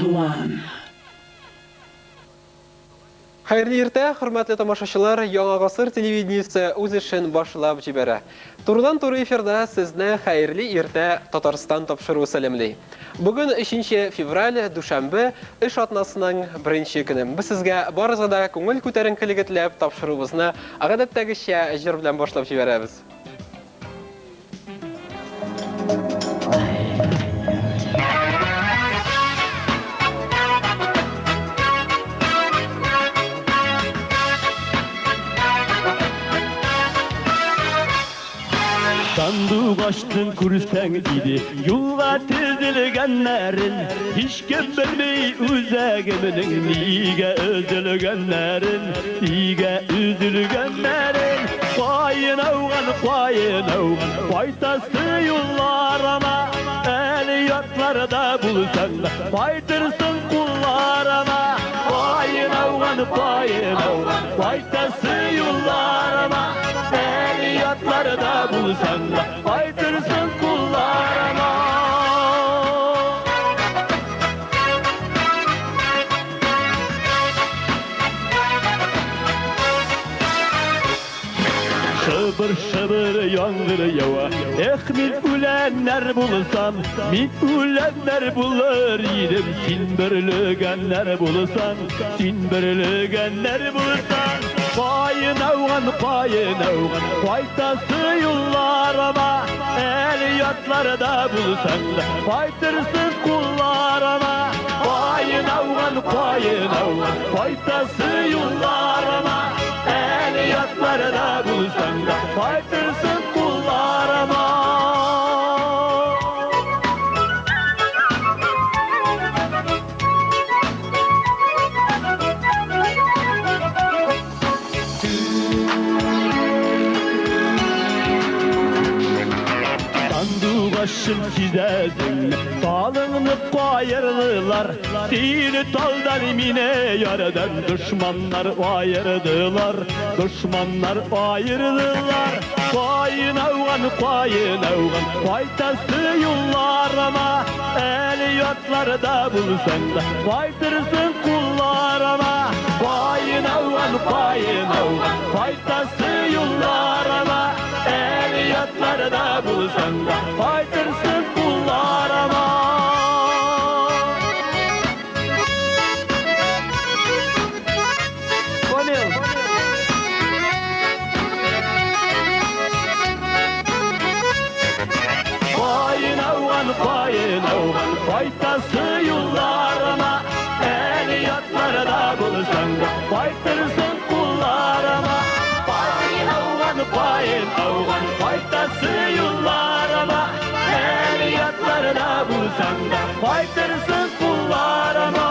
One. Хайырлы иртә, хөрмәтле тамашачылар, Яңа гасыр телевидениесе үз эшен башлап җибәрә. Турыдан-туры эфирда сезне хайырлы иртә Татарстан тапшыру сәламлый. Бүген 3 февраль, дүшәмбе, эш атнасының 1-нче көне. Без сезгә барыгызга да күңел күтәренкелеге теләп тапшыруыбызны гадәттәгечә җыр белән башлап җибәрәбез. Sandıqaştın kursan idi, yolga tizilgenlerin, hiç kim bilmey üzegiminin niye üzülgenlerin, Qayın avgan, faytası yollarına, eliyatlarda bulsan, faytırsın kullarına. Qayın avgan, faytası yollarına, eliyatlarda bulsan, faytırsın kullarına. Şıbır yağmur yava, min ülenler bulsan, min ülenler bulur yedim. Sin birligenler bulsan, Qayın avgan, faytası yollarıma, eliyatlarda bulsan, faytırsın kullarıma. Qayın avgan, faytası yollarıma, eliyatlarda bulsan, faytırsın kullarıma. Başım çizersin, salınıp qayırdılar, seni taldan imine yaradan düşmanlar ayırdılar. Qayın avgan, faytası yollarıma, eliyatlarda bulsan da faytırsın kullarıma. Qayın avgan, faytası yollarıma, eliyatlarda bulsan da faytırsın kullarıma. Qayın avgan, faytası yollarıma, eliyatlarda bulsan da faytırsın kullarıma. Qayın avgan, faytası yollarıma, eliyatlarda bulsan da faytırsın kullarıma.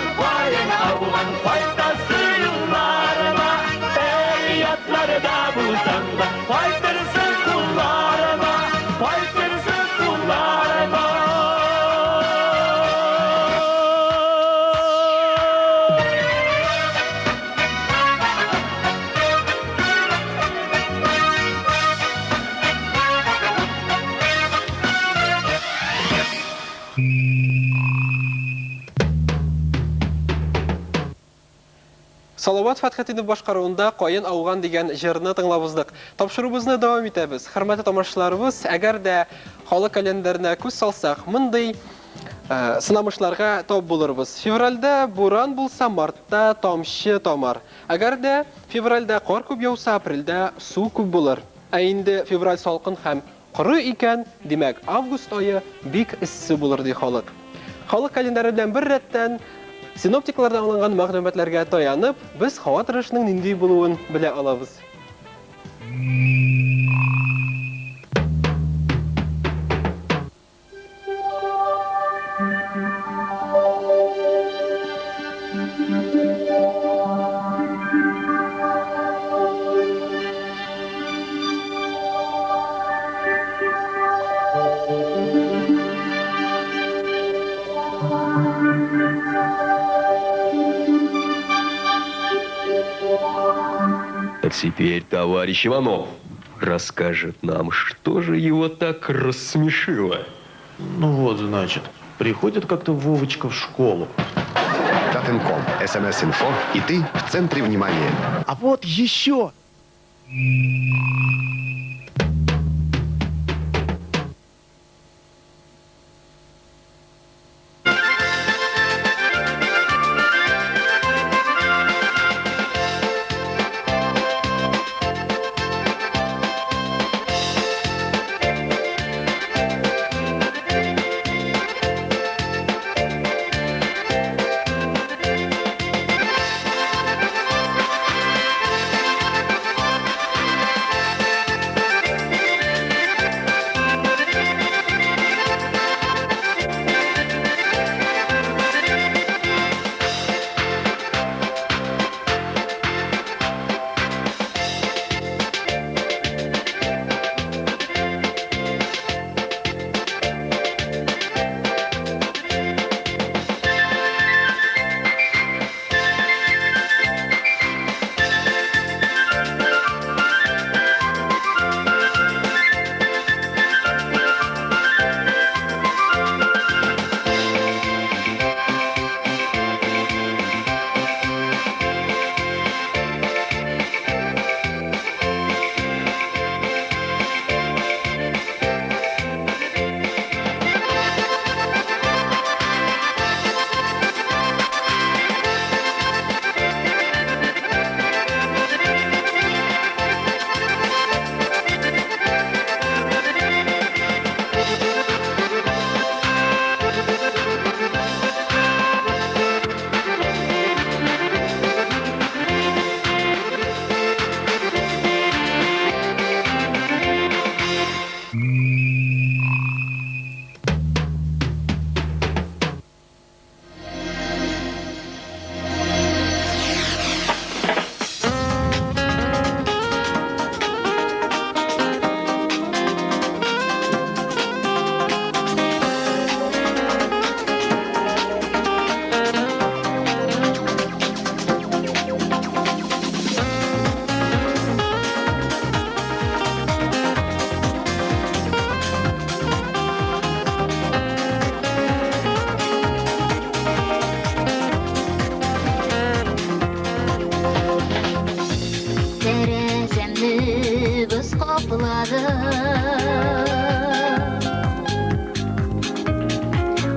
Qayın avgan, faytası yollarıma, eliyatlarda bulsan da faytırsın kullarıma, faytırsın kullarıma. Салават Фатхетдинов башкаруында Qayын ауган дигән җырны тыңлабыздык. Тапшыруыбызны дәвам итәбез. Хөрмәтле тамашачыларыбыз, әгәр дә халык календарына күз салсак, мондый сынамышларга тап булырбыз. Февральдә буран булса, мартта тамчы тамар. Әгәр дә февральдә кар күп яуса, апрельдә су күп булыр. Ә инде февраль салкын һәм коры икән, димәк, август айы бик эссе булыр ди халык. Халык календары белән бер рәттән синоптиклардан алынган мәгълүматларга таянып, без һава торышының нинди булуын белә алабыз. Теперь, товарищ Иванов, расскажет нам, что же его так рассмешило. Ну вот, значит, приходит как-то Вовочка в школу. Тафинком, СМС-инфо, и ты в центре внимания. А вот еще!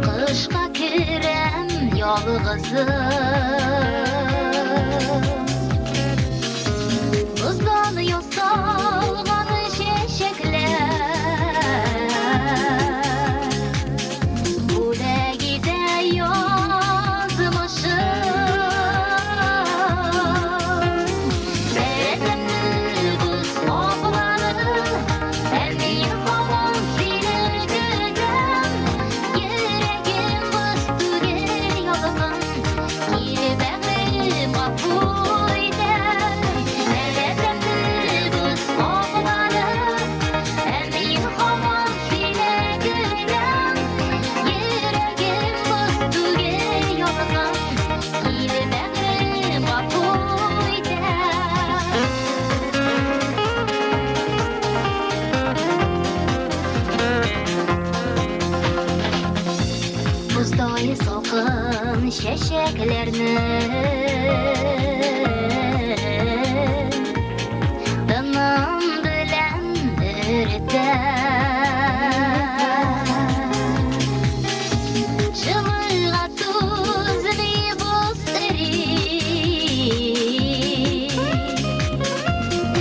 Kışka kirem yalğızım, buzlanıyor salğan şeşekler. Bu legide yazmışım, Seretemli buz kokları, Emir havan silgüden. Yüreğim bastı geliyorsun, Kirbeğim kapuyden. Seretemli buz kokları, Emir havan silgüden. Yüreğim bastı geliyorsun, Kirbeğim kapuyden. Buzday salqın şeşeklerini tınım bilen üreter. Şımırğa tuzlu buz erir,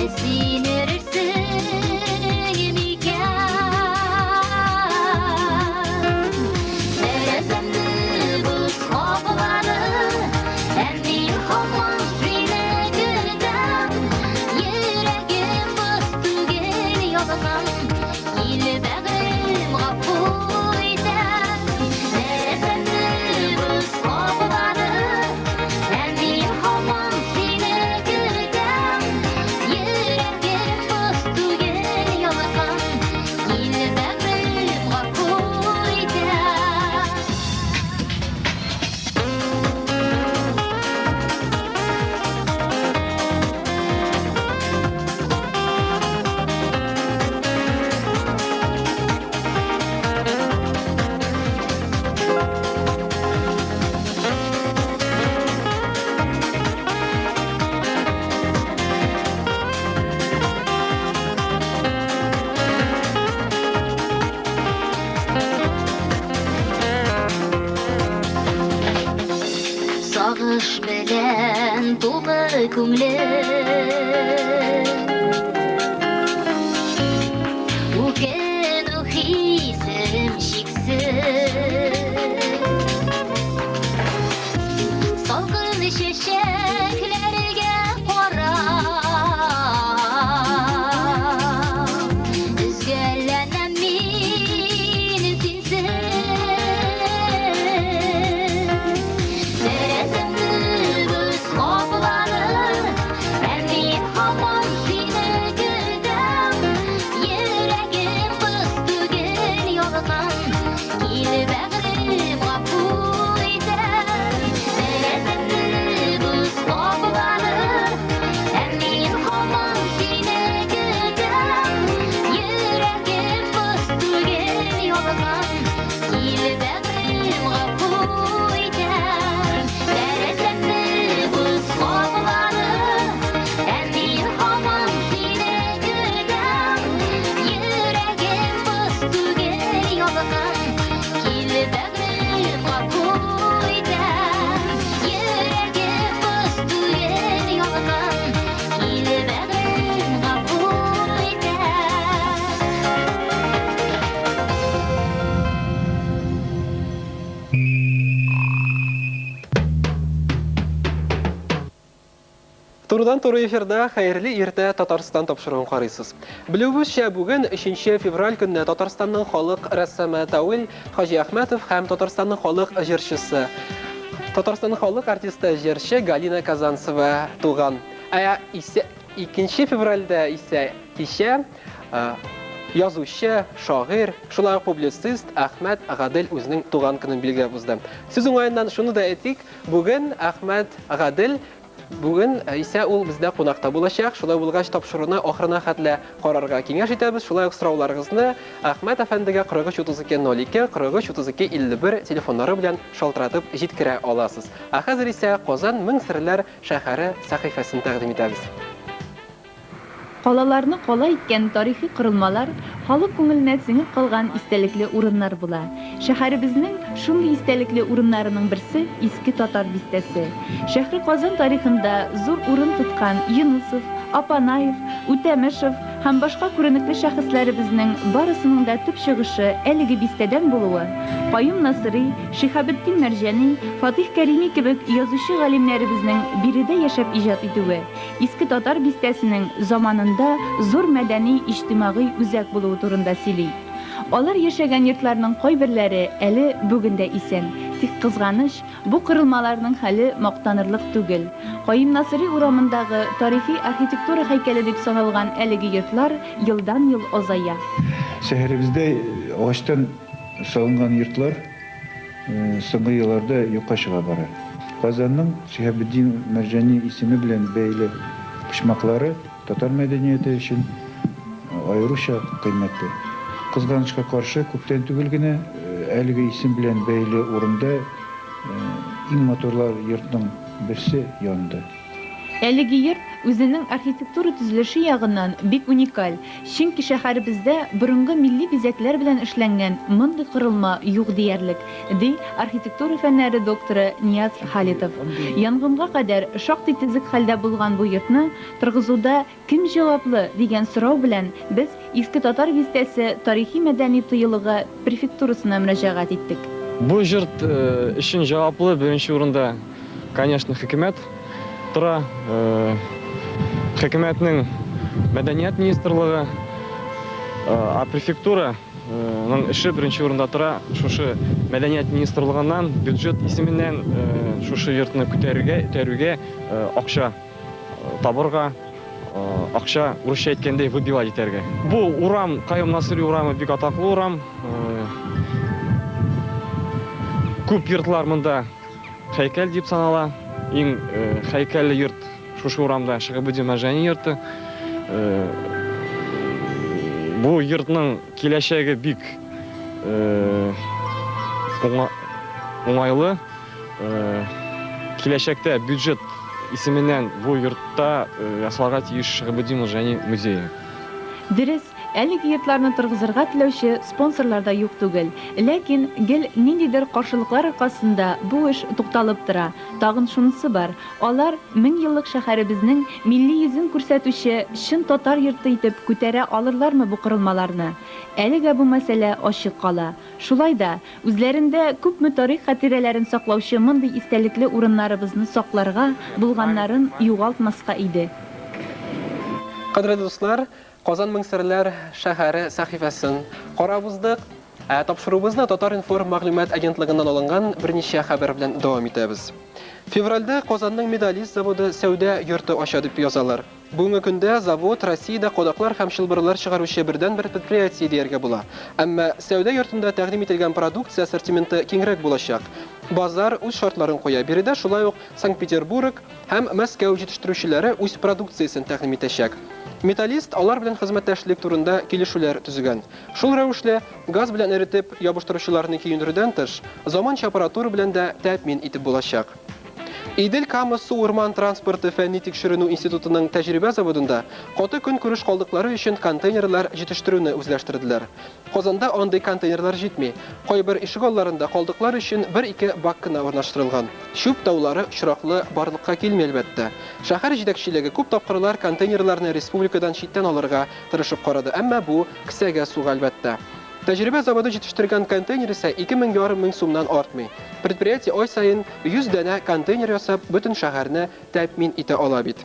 esinirsin miken. Seretemli buz kokları, Emir havan silgüden. Yüreğim bastı geliyorsun, Kirbeğim kapuyden. Seretemli buz kokları, Emir havan silgüden. Yüreğim bastı geliyorsun, Kirbeğim kapuyden. белән тулы күңлем. Үкену хисем шиксез. Салкын чәчәкләргә карап, өзгәләнәм мин синсез. Тәрәзәмне без капланып, мин һаман сине көтәм. Йөрәгем кыз түгел ялган, килеп бәгърем гафу итәм. Тәрәзәмне без капланып, мин һаман сине көтәм. Йөрәгем кыз түгел ялган, килеп бәгърем гафу итәм. Тәрәзәмне без капланып, мин һаман сине көтәм. Йөрәгем кыз түгел ялган, килеп бәгърем гафу итәм. Йөрәгем кыз түгел ялган, килеп бәгърем гафу Турыдан туры эфирда хәерле иртә Татарстан тапшыруын карыйсыз. Белүебезчә, бүген 3 февраль көнне Татарстанның халык рәссамы Тауил Хаҗи Әхмәтов һәм Татарстанның халык җырчысы, Татарстанның халык артисты җырчы Галина Казанцева туган. 2 февральдә исә кичә язучы, шагыйрь, шулай ук публицист Әхмәт Гадел үзенең туган көнен билгеләп узды. Сүз уңаеннан шуны да әйтик, бүген Әхмәт Гадел Бүген исә ул бездә кунакта булачак. Шулай булгач тапшыруны ахырына хәтле карарга киңәш итәбез. Шулай ук сорауларыгызны Әхмәт әфәндегә 433202, 433251 телефоннары белән шалтыратып җиткерә аласыз. Ә хәзер исә Казан Мең серләр шәһәре сәхифәсен тәкъдим итәбез. Калаларны кала иткән тарихи кырылмалар халык күңеленә сеңеп калган истәлекле урыннар була. Шәһәребезнең шундый истәлекле урыннарының берсе Иске Татар бистәсе. Шәһри Казан тарихында зур урын тоткан Юнусов, Апанаев, Үтәмешев һәм башка күренекле шәхесләребезнең барысының да төп чыгышы әлеге бистәдән булуы. Каюм Насыри, Шиһабетдин Мәрҗани, Фатих Кәрими кебек язучы галимнәребезнең биредә яшәп иҗат итүе, Иске Татар бистәсенең заманында зур мәдәни, иҗтимагый үзәк булуы турында сөйли. Алар яшәгән йортларның кайберләре әле бүгендә исән. Тик кызганыч, бу кырылмаларның хәле мактанырлык түгел. Каюм Насыри урамындагы тарихи архитектура һәйкәле дип саналган әлеге йортлар елдан-ел азая. Шәһәребездә агачтан салынган йортлар соңгы елларда юкка чыга бара. Казанның Шиһабетдин Мәрҗани исеме белән бәйле почмаклары татар мәдәнияте өчен аеруча кыйммәтле. Кызганычка каршы, күптән түгел генә әлеге исем белән бәйле урында иң моторлар йортның берсе янды. Әлеге йорт үзенең архитектура төзелеше ягыннан бик уникаль. Чөнки шәһәребездә борынгы милли бизәкләр белән эшләнгән мондый кырылма юк диярлек, ди архитектура фәннәре докторы Нияз Халитов. Янгынга кадәр шактый тизик хәлдә булган бу йортны торгызуда кем җаваплы дигән сорау белән без Иске Татар бистәсе тарихи мәдәни тыелыгы префектурасына мөрәҗәгать иттек. Бу йорт өчен җаваплы беренче урында, конечно, хөкүмәт тора. Хөкүмәтнең мәдәният министрлыгы, а префектураның эше беренче урында тора. Шушы мәдәният министрлыгыннан бюджет исеменнән шушы йортны күтәрүгә акча табырга, акча урысча әйткәндә выбивать итәргә. Бу урам, Каюм Насыри урамы бик атаклы урам. Күп йортлар монда һәйкәл дип санала. Иң һәйкәлле йорт шушы урамда Шиһабетдин Мәрҗани йорты. Бу йортның киләчәге бик уңайлы. Киләчәктә бюджет исеменнән бу йортта ясалга тиеш Шиһабетдин Мәрҗани музее. Дөрес, Әлеге йортларны торгызырга теләүче спонсорлар да юк түгел. Ләкин гел ниндидер каршылыклар аркасында бу эш тукталып тора. Тагын шунысы бар. Алар 1000 еллык шәһәребезнең милли йөзен күрсәтүче чын татар йорты итеп күтәрә алырлармы бу корылмаларны? Әлегә бу мәсьәлә ачык кала. Шулай да үзләрендә күпме тарих хатирәләрен саклаучы мондый истәлекле урыннарыбызны сакларга булганнарын югалтмаска иде. Кадерле дуслар, Казан мең серләр шәһәре сәхифәсен карабыздык. Тапшырубызны Татар-Информ мәгълүмат агентлыгыннан алынган берничә хәбәр белән дәвам итәбез. Февральдә Казанның Медалист заводы сәүдә йорты ача дип язалар. Бүгенге көндә завод Россиядә кадаклар һәм чылбырлар чыгаручы бердән-бер предприятие дияргә була. Әмма сәүдә йортында тәкъдим ителгән продукция ассортименты киңрәк булачак. Базар үз шартларын куя. Биредә шулай ук Санкт-Петербург һәм Мәскәү җитештерүчеләре үз продукциясен тәкъдим итәчәк. Металлист алар белән хезмәттәшлек турында килешүләр төзегән. Шул рәвешле газ белән эретеп ябыштыручыларны киендерүдән тыш, заманча аппаратура белән дә тәэмин итеп булачак. Идел-Кама су-урман транспорты фәнни тикшеренү институтының тәҗрибә заводында каты көн күреш калдыклары өчен контейнерлар җитештерүне үзләштерделәр. Казанда андый контейнерлар җитми. Кайбер ишек алларында калдыклар өчен 1-2 бак кына урнаштырылган. Шүп таулары очраклы барлыкка килми әлбәттә. Шәһәр җитәкчелеге күп тапкырлар контейнерларны республикадан читтән алырга тырышып карады, әмма бу кесәгә суга әлбәттә. Тәҗрибә заводы җитештергән контейнер исә 2500 сумнан артмый. Предприятие ай сайын 100 дәнә контейнер ясап, бөтен шәһәрне тәэмин итә ала бит.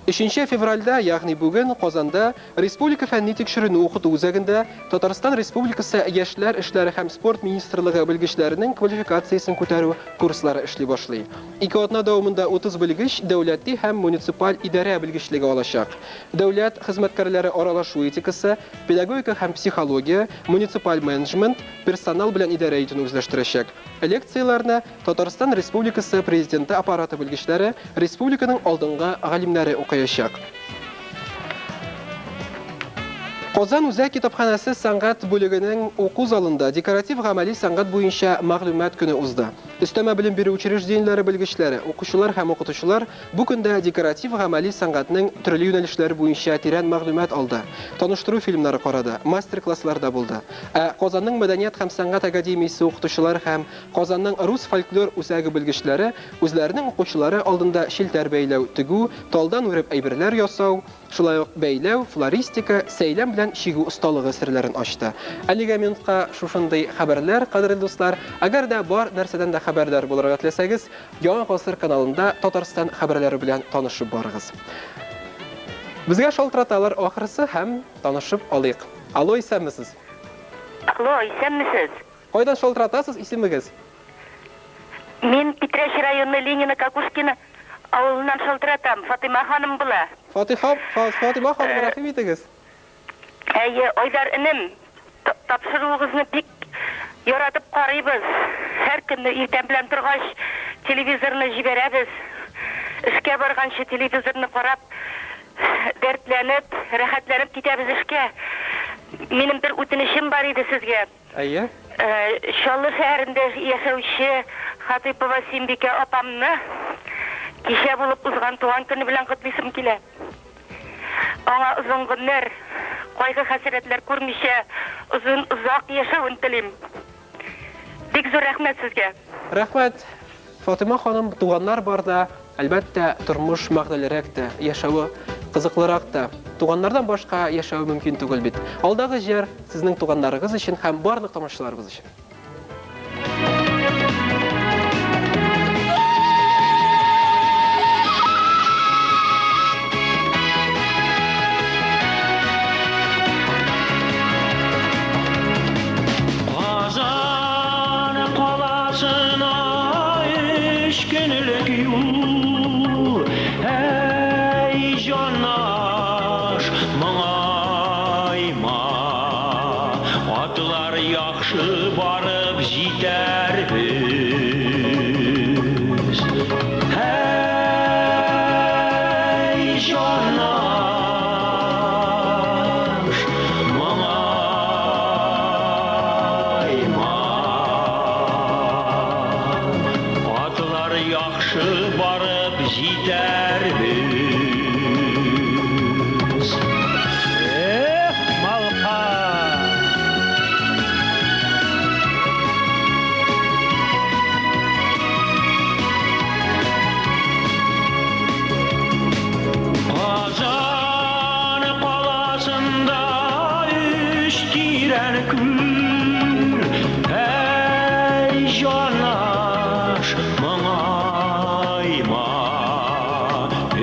3 февральдә, ягъни бүген Казанда Республика фәнни тикшеренү укыту үзәгендә Татарстан Республикасы Яшьләр эшләре һәм спорт министрлыгы белгечләренең квалификациясен күтәрү курслары эшли башлый. 2 атна дәвамында 30 белгеч дәүләти һәм муниципаль идарә белгечлеге алачак. Дәүләт хезмәткәрләре аралашу этикасы, педагогика һәм психология, муниципаль менеджмент, персонал белән идарә итүне үзләштерәчәк. Лекцияләрне Татарстан Республикасы президенты аппараты белгечләре республиканың алдынгы галимнәре укыячак. Казан үзәк китапханәсе сәнгать бүлегенең уку залында декоратив гамәли сәнгать буенча мәгълүмат көне узды. Өстәмә белем бирү учреждениеләре белгечләре, укучылар һәм укытучылар бу көндә декоратив гамәли сәнгатьнең төрле юнәлешләре буенча тирән мәгълүмат алды. Таныштыру фильмнары карады, мастер-класслар да булды. Казанның Мәдәният һәм сәнгать академиясе укытучылар һәм Казанның Рус фольклор үзәге белгечләре үзләренең укучылары алдында шилтәр бәйләү, тегү, талдан үреп әйберләр ясау, шулай ук бәйләү, флористика, сәйләм белән чигү осталыгы серләрен ачты. Әлегә минутка шушындый хәбәрләр, кадерле дуслар. Әгәр дә бар нәрсәдән дә хәбәрдар булырга теләсәгез, Яңа Гасыр каналында Татарстан хәбәрләре белән танышып барыгыз. Безгә шалтыраталар ахырсы һәм танышып алыйк. Алло, исәнмесез? Алло, исәнмесез? Кайдан шалтыратасыз, исемегез? Мин Петряч районы Ленина Кокушкина авылынан шалтыратам. Фатима ханым була. Фатима ханым, рәхим итегез. Әйе, Айдар инем, тапшыруыгызны бик яратып карыйбыз. Һәр көнне иртән белән торгач телевизорны җибәрәбез. Эшкә барганчы телевизорны карап, дәртләнеп, рәхәтләнеп китәбез эшкә. Минем бер үтенечем бар иде сезгә. Әйе. Чаллы шәһәрендә яшәүче Хатыйпова Симбикә апамны кичә булып узган туган көне белән котлыйсым килә. Аңа озын гомер, кайгы хәсрәтләр күрмичә, озак яшәвен телим. Бик зур рәхмәт сезгә. Рәхмәт. Фатима ханым, туганнар барда, әлбәттә, тормыш мәгълүлерәк тә, яшәве кызыклырак та. Туганнардан башка яшәү мөмкин түгел бит. Алдагы җир сезнең туганнарыгыз өчен һәм барлык тамашачыларыбыз өчен. yüren kül ey janaş mağayma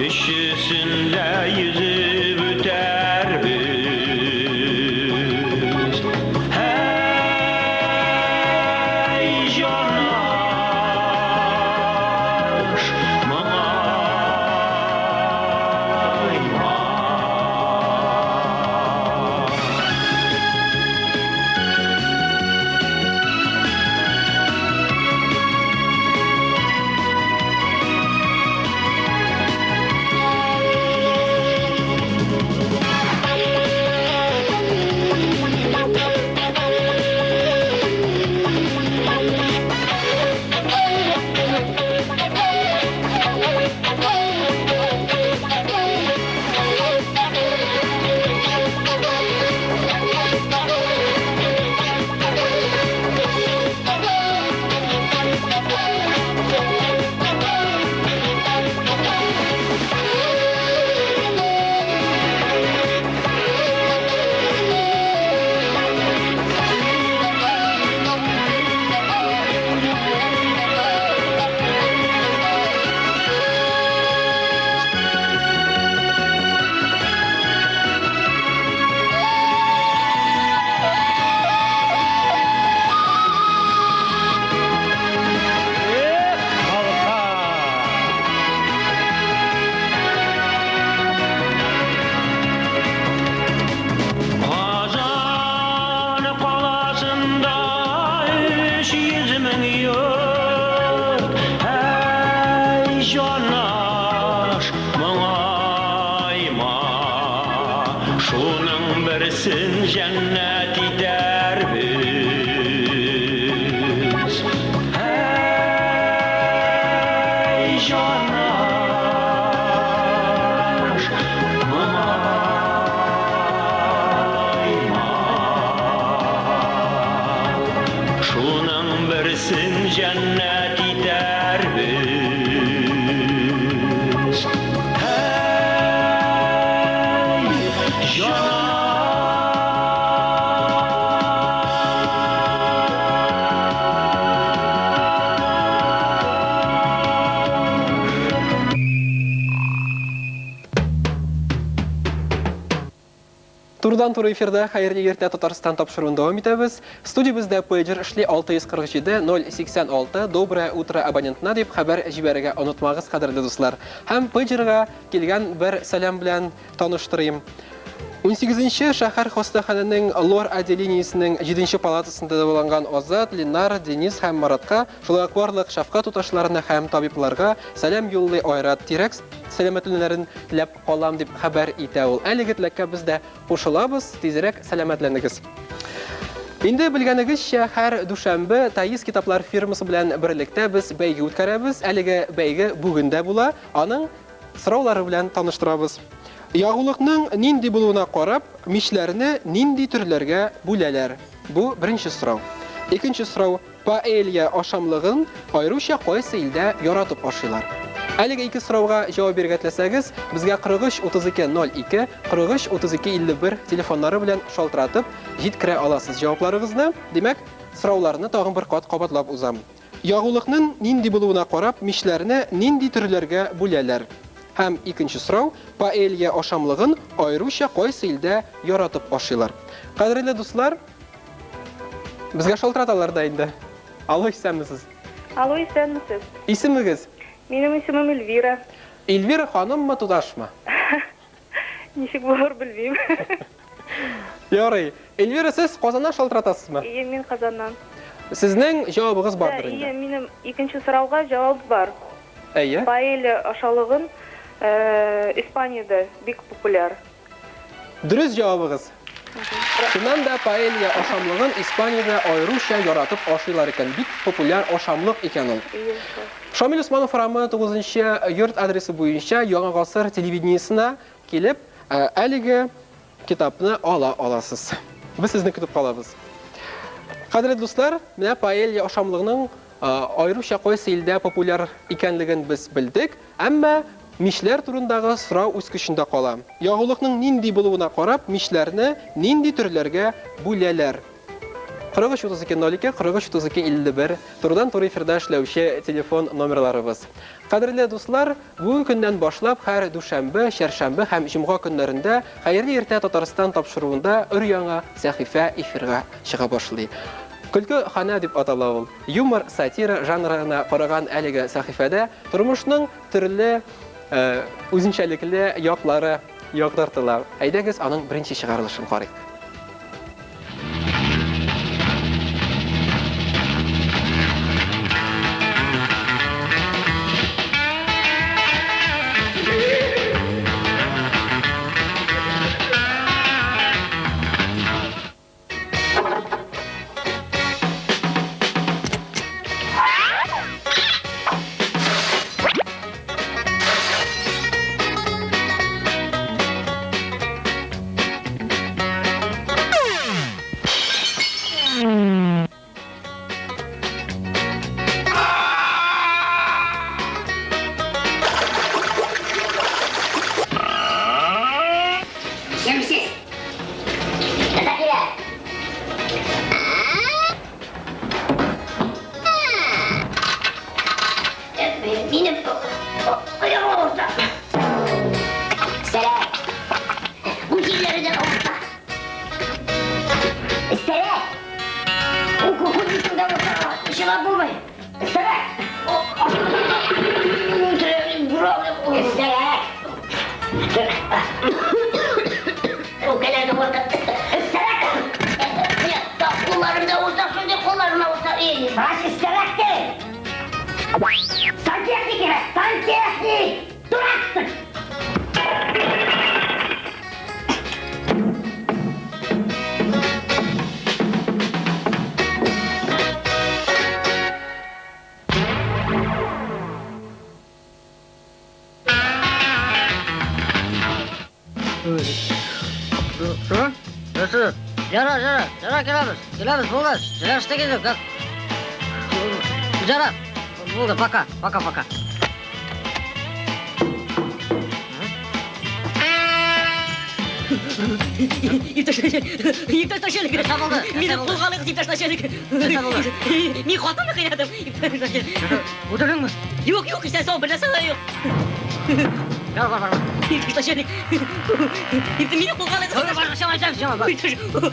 işisinde yüzü büter biz hey janaş mağayma. Kazan qalasında 300 min yurt hey janaş mağayma şunun birsin cennet eder biz hey janaş şunun birsin cennet eder biz hey Турдан туры эфирда Хайырлы Ерте Татарстан тапшыруын давам итәбез. Студиябызда пейджер эшли 647-086 «Доброе утро абонентна» дип хәбәр җибәрергә онытмагыз, кадерле дуслар. Һәм пейджерга килгән бер сәлам белән таныштырыйм. 18-нче шәһәр хастаханәнең лор отделениесенең 7-нче палатасында булган Азат, Ленар, Денис һәм Маратка, шулай ук барлык шәфкать туташларына һәм табибларга сәлам юллый Айрат Тирекс сәламәтләрен теләп калам дип хәбәр итә ул. Әлеге теләккә без дә кушылабыз, тизрәк сәламәтләнегез. Инде белгәнегезчә, һәр дүшәмбе Таис китаплар фирмасы белән берлектә без бәйге үткәрәбез. Әлеге бәйге бүген дә була. Аның сораулары белән таныштырабыз. Ягулыкның нинди булуына карап, мишләрне нинди төрләргә бүләләр? Бу беренче сорау. Икенче сорау: паэлья ашамлыгын аеруча кайсы илдә яратып ашыйлар? Әлеге ике сорауга җавап бирергә теләсәгез, безгә 43-32-02, 43-32-51 телефоннары белән шалтыратып җиткерә аласыз җавапларыгызны. Димәк, сорауларны тагын бер кат кабатлап узам. Ягулыкның нинди булуына карап, мишләрне нинди төрләргә бүләләр? Һәм икенче сорау: паэлья ашамлыгын аеруча кайсы илдә яратып ашыйлар? Кадерле дуслар, безгә шалтыраталар да инде. Алло, исәнмесез? Алло, исәнмесез? Исемегез? Минем исемем Эльвира. Эльвира ханыммы, тудашмы? Ничек булыр белмим. Ярый. Эльвира, сез Казаннан шалтыратасызмы? Ие, мин Казаннан. Сезнең җавабыгыз бардыр Ие, инде. минем икенче сорауга җавап бар. Әйе. Паэлья ашалыгын Испаниядә бик популяр. Дөрес җавабыгыз. Шуннан да паэлья ашамлыгын Испаниядә аеруча яратып ашыйлар икән. Бик популяр ашамлык икән ул. Шамил Усманов рамы 9-нчы йорт адресы буенча Яңа гасыр телевидениесенә килеп, әлеге китапны ала аласыз. Без сезне көтеп калабыз. Кадерле дуслар, менә паэлья ашамлыгының аеруча кайсы илдә популяр икәнлеген без белдек, әмма мишләр турындагы сорау үз көчендә кала. Ягулыкның нинди булуына карап, мишләрне нинди төрләргә бүләләр. 43-32-02, 43-32-51, турыдан-туры эфирда эшләүче телефон номерларыбыз. Кадерле дуслар, бу көннән башлап һәр дүшәмбе, чәршәмбе һәм җомга көннәрендә Хәерле иртә Татарстан тапшыруында өр-яңа сәхифә эфирга чыга башлый. Көлке хана дип атала ул. Юмор, сатира жанрына караган әлеге сәхифәдә тормышның төрле үзенчәлекле яклары яктыртыла. Әйдәгез аның беренче чыгарылышын карыйк. Келеміз, болғыз. Жарашты келдік. Жарап. Болды, пока. Ипташ начальник, мені қолғалығы ипташ начальник. Мен қатымды қиядым, ипташ начальник. Отырдың ба? Жоқ, сен сау, бір нәрсе жоқ. Бар. Ипташ начальник. Мені қолғалығы... Бар.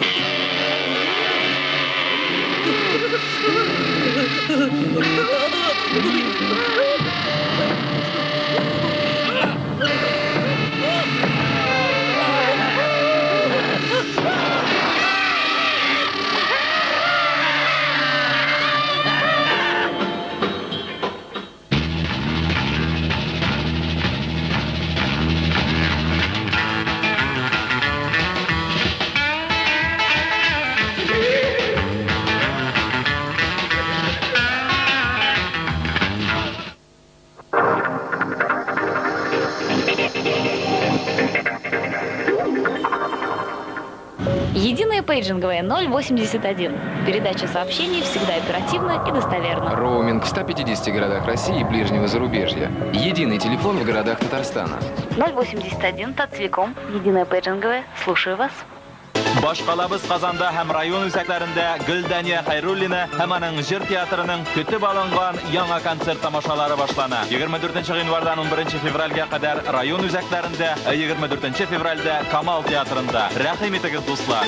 Единая пейджинговая 081. Передача сообщений всегда оперативно и достоверно. Роуминг в 150 городах России и ближнего зарубежья. Единый телефон в городах Татарстана. 081 Тацвиком. Единая пейджинговая. Слушаю вас. Башкалабыз Казанда һәм район үзәкләрендә Гөлдәния Хайруллина һәм аның җыр театрының көтеп алынган яңа концерт тамашалары башлана. 24 гыйнвардан 11 февральгә кадәр район үзәкләрендә, 24 февральдә Камал театрында. Рәхим итегез, дуслар.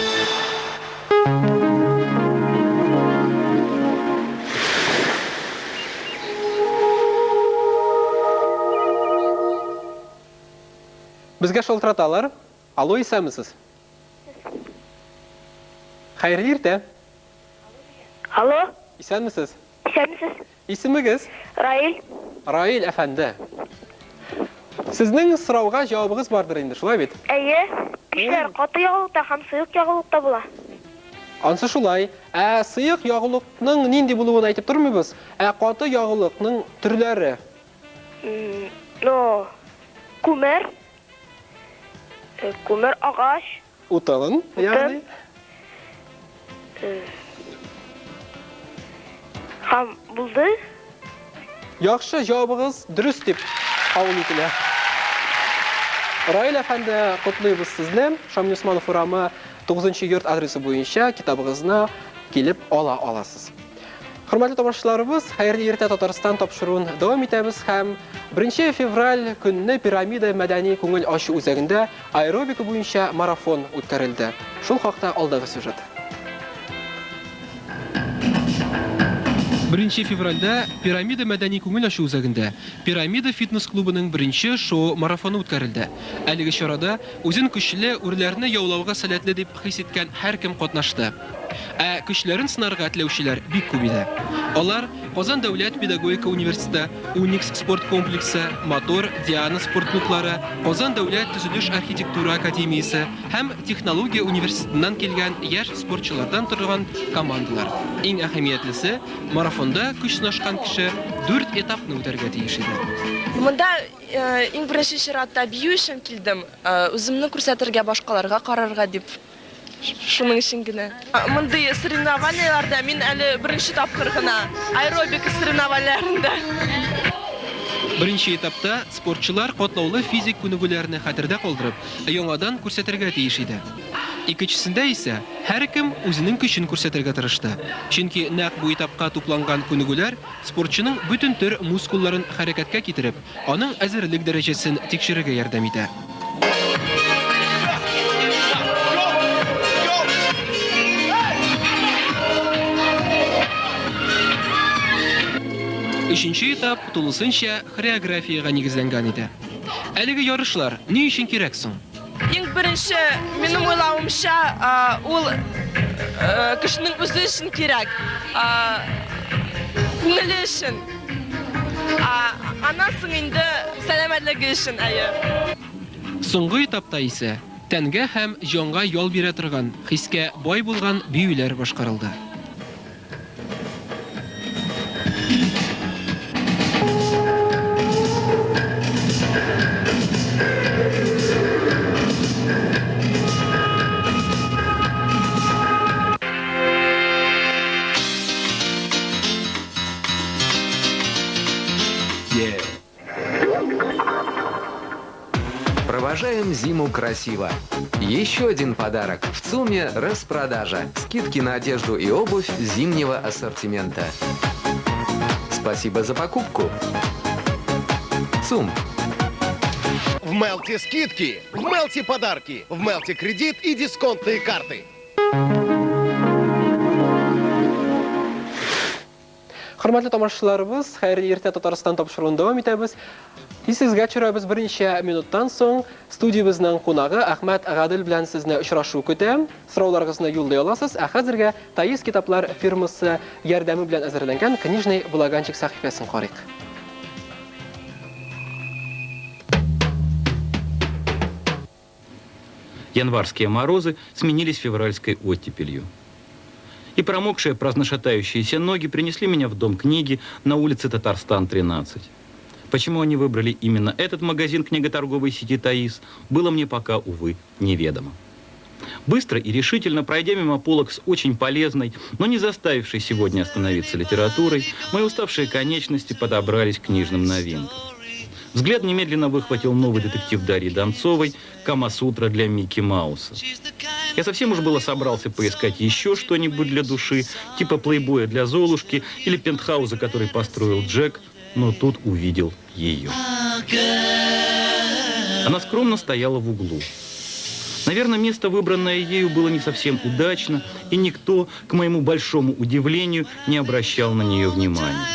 Безгә шалтыраталар. Алло, исәмсез? Хәерле иртә. Алло. Исәнмесез? Исәнмесез? Исемегез? Раил. Раил әфәнде. Сезнең сорауга җавабыгыз бардыр инде, шулай бит? Әйе. Мишләр каты ягылыкта һәм сыек ягылыкта була. Ансы шулай. Сыек ягылыкның нинди булуын әйтеп тормыйбыз. Каты ягылыкның төрләре. Күмер. Күмер агач. Утын, ягъни. Һәм булды. Яхшы, җавабыгыз дөрес дип кабул ителә. Раил әфәнде, котлыйбыз сезне. Шамил Усманов урамы 9-нчы йорт адресы буенча китабыгызны килеп ала аласыз. Хөрмәтле тамашачыларыбыз, хәерле иртә Татарстан тапшыруын дәвам итәбез һәм 1 февраль көнне пирамида мәдәни күңел ачу үзәгендә аэробика буенча марафон үткәрелде. Шул хакта алдагы сюжет. 1 февральдә пирамида мәдәни күңел ачу үзәгендә пирамида фитнес клубының 1-нче шоу марафоны үткәрелде. Әлеге чарада үзен көчле үрләрне яулауга сәләтле дип хис иткән һәркем катнашты. Ә көчләрен сынарга теләүчеләр бик күп иде. Алар Казан дәүләт педагогика университеты, Уникс спорт комплексы, Мотор, Диана спорт клублары, Казан дәүләт төзелеш архитектура академиясе һәм технология университетыннан килгән яшь спортчылардан торган командалар. Иң әһәмиятлесе, марафонда көч сынашкан кеше 4 этапны үтәргә тиеш иде. Монда иң беренче чиратта бию өчен килдем. Үземне күрсәтергә, башкаларга карарга дип. Шуның өчен генә. Мондый соревнованияларда мин әле беренче тапкыр гына аэробика соревнованияларында. 1-нче этапта спортчылар катлаулы физик күнегүләрне хәтердә калдырып, яңадан күрсәтергә тиеш иде. Икенчесендә исә һәркем үзенең көчен күрсәтергә тырышты. Чөнки нәкъ бу этапка тупланган күнегүләр спортчының бүтән төр мускулларын хәрәкәткә китереп, аның әзерлек дәрәҗәсен тикшерергә ярдәм итә. Өченче этап тулысынча хореографиягә нигезләнгән иде. Әлеге ярышлар ни өчен кирәк соң? Иң беренче, минем уйлавымча, ул кешенең үзе өчен кирәк. Күңеле өчен. Аннан соң инде сәламәтлеге өчен, Соңгы этапта исә тәнгә һәм җанга ял бирә торган, хискә бай булган биюләр башкарылды. Провожаем зиму красиво. Еще один подарок. В ЦУМе распродажа. Скидки на одежду и обувь зимнего ассортимента. Спасибо за покупку. ЦУМ. В Мелти скидки, в Мелти подарки, в Мелти кредит и дисконтные карты. Хөрмәтле тамашачыларыбыз, хәерле иртә Татарстан тапшыруын дәвам итәбез. Сезгә төшерәбез берничә минуттан соң студиябызның кунагы Әхмәт Гадел белән сезне очрашу көтәм. Сорауларыгызны юллый аласыз. Ә хәзергә Таис китаплар фирмасы ярдәме белән әзерләнгән книжный благанчик сәхифәсен карыйк. Январские морозы сменились февральской оттепелью. И промокшие праздношатающиеся ноги принесли меня в дом книги на улице Татарстан, 13. Почему они выбрали именно этот магазин книготорговой сети «Таис», было мне пока, увы, неведомо. Быстро и решительно, пройдя мимо полок с очень полезной, но не заставившей сегодня остановиться литературой, мои уставшие конечности подобрались к книжным новинкам. Взгляд немедленно выхватил новый детектив Дарьи Донцовой «Кама-сутра для Микки Мауса». Я совсем уж было собрался поискать еще что-нибудь для души, типа плейбоя для Золушки или пентхауза, который построил Джек, но тут увидел ее. Она скромно стояла в углу. Наверное, место, выбранное ею, было не совсем удачно, и никто, к моему большому удивлению, не обращал на нее внимания.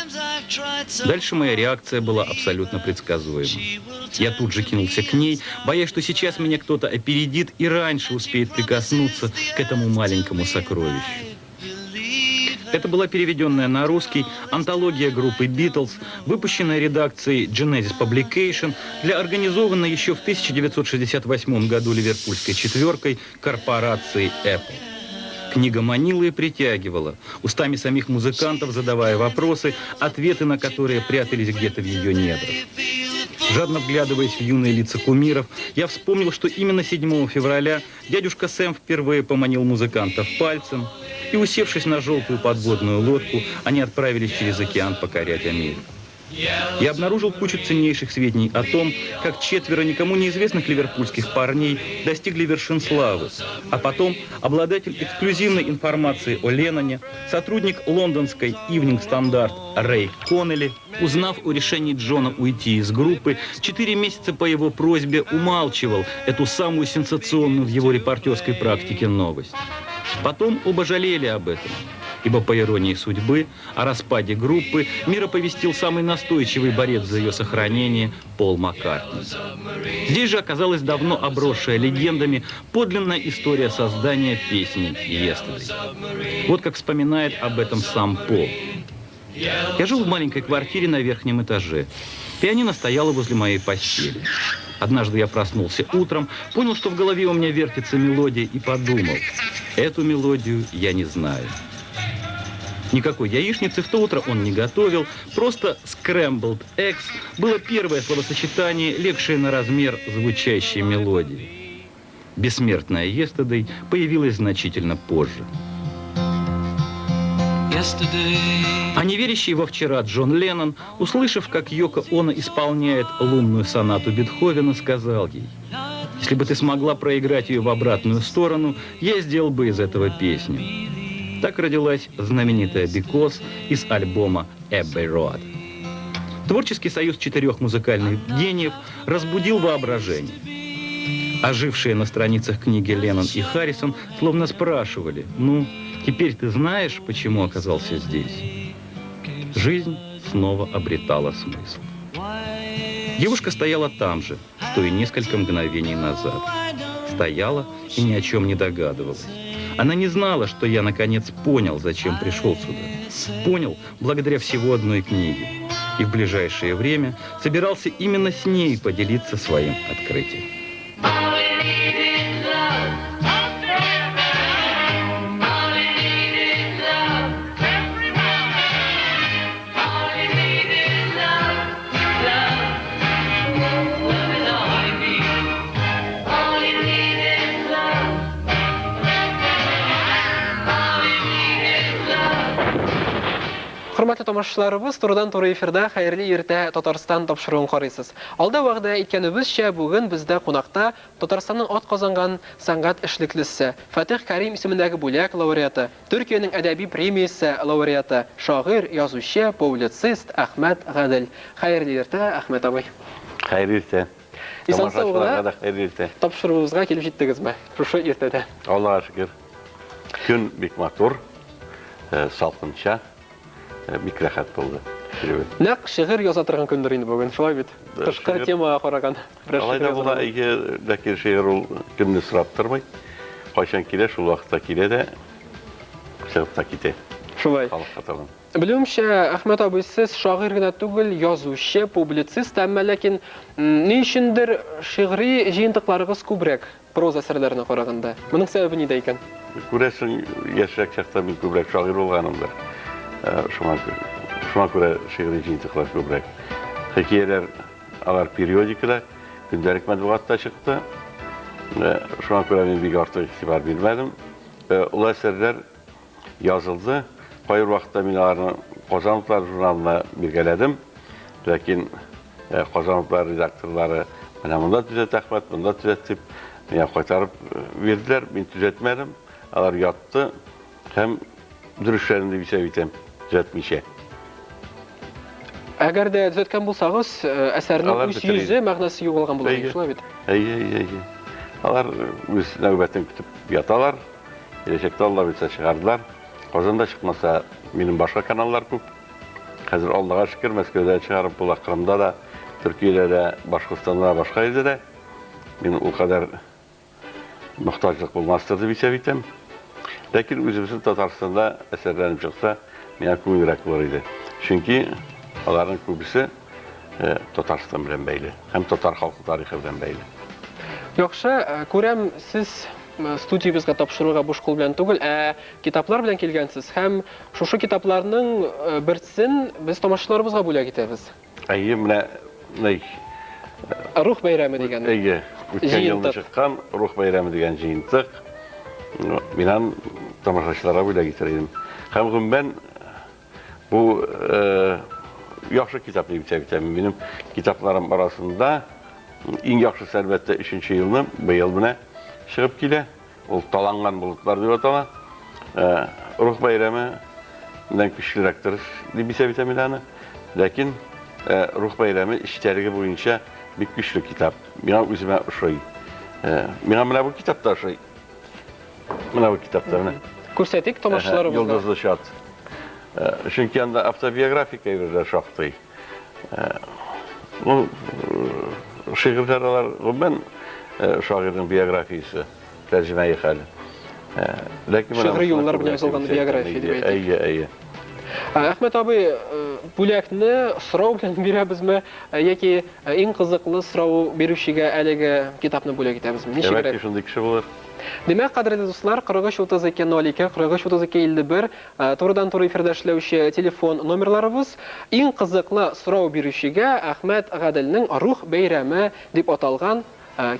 Дальше моя реакция была абсолютно предсказуема. Я тут же кинулся к ней, боясь, что сейчас меня кто-то опередит и раньше успеет прикоснуться к этому маленькому сокровищу. Это была переведенная на русский антология группы Beatles, выпущенная редакцией Genesis Publication для организованной еще в 1968 году ливерпульской четверкой корпорацией Apple. Книга манила и притягивала, устами самих музыкантов задавая вопросы, ответы на которые прятались где-то в ее недрах. Жадно вглядываясь в юные лица кумиров, я вспомнил, что именно 7 февраля дядюшка Сэм впервые поманил музыкантов пальцем, и, усевшись на желтую подводную лодку, они отправились через океан покорять Америку. Я обнаружил кучу ценнейших сведений о том, как 4 никому неизвестных ливерпульских парней достигли вершин славы, а потом обладатель эксклюзивной информации о Ленноне, сотрудник лондонской Evening Standard Рэй Коннелли, узнав о решении Джона уйти из группы, 4 месяца по его просьбе умалчивал эту самую сенсационную в его репортерской практике новость. Потом оба жалели об этом, ибо, по иронии судьбы, о распаде группы мир оповестил самый настойчивый борец за ее сохранение Пол Маккартни. Здесь же оказалась давно обросшая легендами подлинная история создания песни «Yesterday». Вот как вспоминает об этом сам Пол. «Я жил в маленькой квартире на верхнем этаже. Пианино стояло возле моей постели. Однажды я проснулся утром, понял, что в голове у меня вертится мелодия, и подумал, эту мелодию я не знаю». Никакой яичницы в то утро он не готовил, просто scrambled eggs было первое словосочетание, легшее на размер звучащей мелодии. Бессмертная «Yesterday» появилась значительно позже. А неверящий во вчера Джон Леннон, услышав, как Йоко Оно исполняет лунную сонату Бетховена, сказал ей: «Если бы ты смогла проиграть ее в обратную сторону, я сделал бы из этого песню». Так родилась знаменитая «Because» из альбома «Abbey Road». Творческий союз 4 музыкальных гениев разбудил воображение. Ожившие на страницах книги Леннон и Харрисон словно спрашивали: «Ну, теперь ты знаешь, почему оказался здесь?» Жизнь снова обретала смысл. Девушка стояла там же, что и несколько мгновений назад. Стояла и ни о чем не догадывалась. Она не знала, что я, наконец, понял, зачем пришел сюда. Понял благодаря всего одной книге. И в ближайшее время собирался именно с ней поделиться своим открытием. Hörmətli tamaşaçılarыбыз, турыдан-туры эфирда хәерле иртә Татарстан тапшыруын карыйсыз. Алда вакыйда әйткәнебезчә, бүген бездә кунакта Татарстанның ат казанган сәнгать эшлеклесе, Фатих Кәрим исемендәге бүләк лауреаты, Төркиянең әдәби премиясе лауреаты, шагыйрь, язучы, публицист Әхмәт Гадел. Хәерле иртә, Әхмәт абый. Хәерле иртә. Тамашачыларга да хәерле иртә. Тапшыруыбызга килеп җиттегезме? Шушы иртәдә. Аллага шөкер. Көн бик матур, салкынча. Бик рәхәт булды. Нәкъ шигырь яза торган көндер инде бүген, шулай бит. Тышкы темага караган. Алай да була, ләкин шигырь ул кемне сорап тормый. Кайчан килә, шул вакытта килә дә, чыгып та китә. Шулай. Халыкка табан. Белүемчә, Әхмәт абый, сез шагыйрь генә түгел, язучы, публицист, әмма ләкин ни өчендер шигъри җыентыкларыгыз күбрәк проза әсәрләренә караганда. Моның сәбәбе нидә икән? Күрәсең, яшьрәк чакта мин күбрәк шагыйрь булганымдыр. Шуңа күрә шигъри җыентыклар күбрәк. Хикәяләр алар периодикада, көндәлек матбугатта чыкты. Шуңа күрә мин бик артык игътибар бирмәдем. Ул әсәрләр язылды. Кайбер вакытта мин аларны Казанлыклар журналына биргәләдем. Ләкин Казанлыклар редакторлары менә монда төзәт Әхмәт, монда төзәт дип миңа кайтарып бирделәр. Мин төзәтмәдем. Алар ятты һәм дөрешләрен дип исәп итәм. Төзәтмичә. Әгәр дә төзәткән булсагыз, әсәрнең үз йөзе, мәгънәсе югалган булыр, шулай бит. Әйе. Алар үз нәүбәтен көтеп яталар. Киләчәктә Алла билсә чыгардылар. Казанда чыкмаса, минем башка каналлар күп. Хәзер Аллага шөкер, Мәскәүдә чыгарып була, Кырымда да, Төркиядә дә, Башкортстанда да, башка җирдә дә. Мин ул кадәр мохтаҗлык булмастыр дип исәп итәм. Ләкин үзебезнең Татарстанда әсәрләрем чыкса, миңа күңелрәк булыр иде. Чөнки аларның күбесе Татарстан белән бәйле, һәм татар халкы тарихы белән бәйле. Яхшы, күрәм, сез студиябызга тапшыруга буш кул белән түгел, китаплар белән килгәнсез һәм шушы китапларның берсен без тамашачыларыбызга бүләк итәбез. Әйе, менә Рух бәйрәме дигән. Әйе, үткән елда чыккан Рух бәйрәме дигән җыентык. Мин тамашачыларга бүләк итәрмен. Һәм гомумән бу yaxşı kitab deyip çevirəm. Benim kitaplarım arasında en yaxşısı əlbəttə 3-cü yılını bu yıl buna шығып келе. Ол таланған bulutlar deyip atama. Ruh bayramı bundan güçlüraktır deyip çevirəm yani. Lakin Ruh bayramı işlerine boyunca bir güçlü kitap. Bana üzüme uşay. Bana bu kitapta uşay. Bana bu kitapta bana. Күрсәтик тамашачыларыбызга. Yıldızlı Şat. Çünkü anda avtobiyografik evreler şahtı. Bu şiirler ben şairin biyografisi tercüme yıkalı. Şiir yollar bilen yazılgan biyografiya дип әйтик. Әйе. Әхмәт абый, бүләкне сорау белән бирәбезме, яки иң кызыклы сорау бирүчегә әлеге китапны бүләк итәбезме? Ничегрәк? Шундый кеше булыр. Демәк, кадерле дуслар, 43-32-02, 43-32-51 турыдан-туры эфирдә эшләүче телефон номерларыбыз. Иң кызыклы сорау бирүчегә Әхмәт Гаделнең Рух бәйрәме дип аталган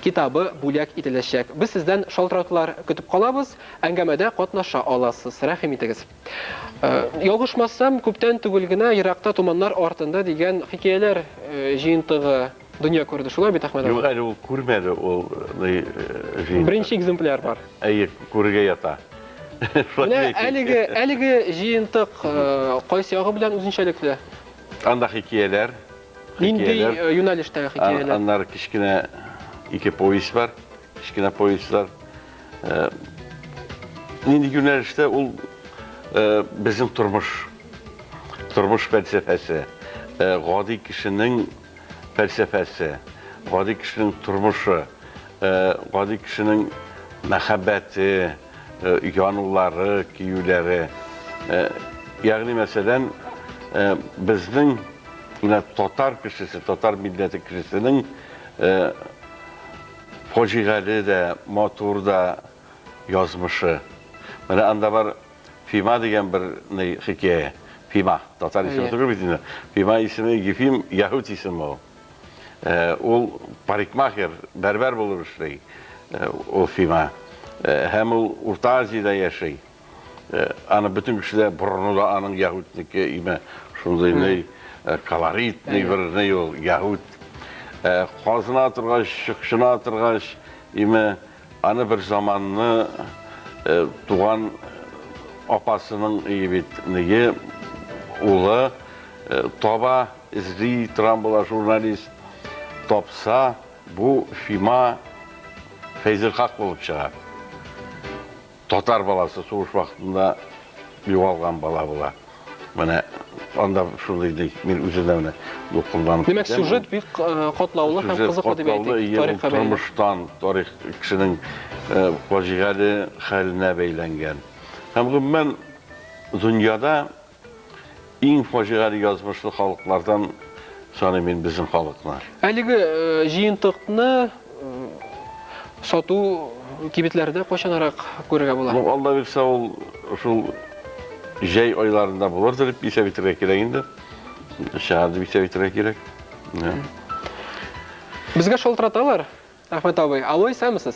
китабы бүләк ителәчәк. Без сездән шалтыратулар көтеп калабыз, әңгәмәдә катнаша аласыз. Рәхим итегез. Ялгышмасам, күптән түгел генә еракта туманнар артында дигән хикәяләр җыентыгы дөнья күрде. Шулай бит, Әхмәт? Юк, әле ул күрмәде, ул җыентык. Беренче экземпляр бар. Әйе, күргә ята. Менә әлеге җыентык кайсы ягы белән үзенчәлекле? Анда хикәяләр. Нинди юнәлештә хикәяләр? Аннар кичкенә iki повесть var, кичкенә повестьлар. Нинди юнәлештә ул безнең тормыш фәлсәфәсе, гади кешенең фәлсәфәсе, гади кешенең тормышы, гади кешенең мәхәббәте, янулары, киюләре. Ягъни мәсәлән, безнең татар кешесе, татар милләте кешесенең Hojigali de, motor da yazmışı. Bana anda var Fima diyen bir hikaye. Fima, Tatar ismi tutur bitinde. Fima ismi gifim, Yahut ismi o. O parikmaher, berber bulur şey. O Fima. Hem o Orta Asya'da yaşay. Ana bütün kişiler burnu da anın Yahutniki ime. Şunda ne kalarit ne bir ne o Yahut. Qazına atırğaş, şıkşına atırğaş, anı bir zamanını tuğan apasının neye oğlu toba izli trambola jurnalist topsa bu Fima Feyzil Haq bulup çıkar. Tatar balası soğuş vaxtında yuvalgan bala bula. Mana anda şuндый мен үзеләүне докулланып. Демәк, сюжет бик катлаулы һәм кызыклы дип әйтик. Тарихка бәйле. Тормыштан, тарих кешенең фаҗигале хәленә бәйләнгән. Һәм гомумән дөньяда иң фаҗигале язмышлы халыклардан саный мен безнең халыкны. Әлеге җыентыкны сату кибетләрдә кайчанрак күрергә була? Алла бирсә, ул шул Jay aylarında bulur deyip bir bitirmek gerek indi. Şahada bir bitirmek gerek. Bizga şoltiratalar, Ahmet abi. Alo, isəmisiz?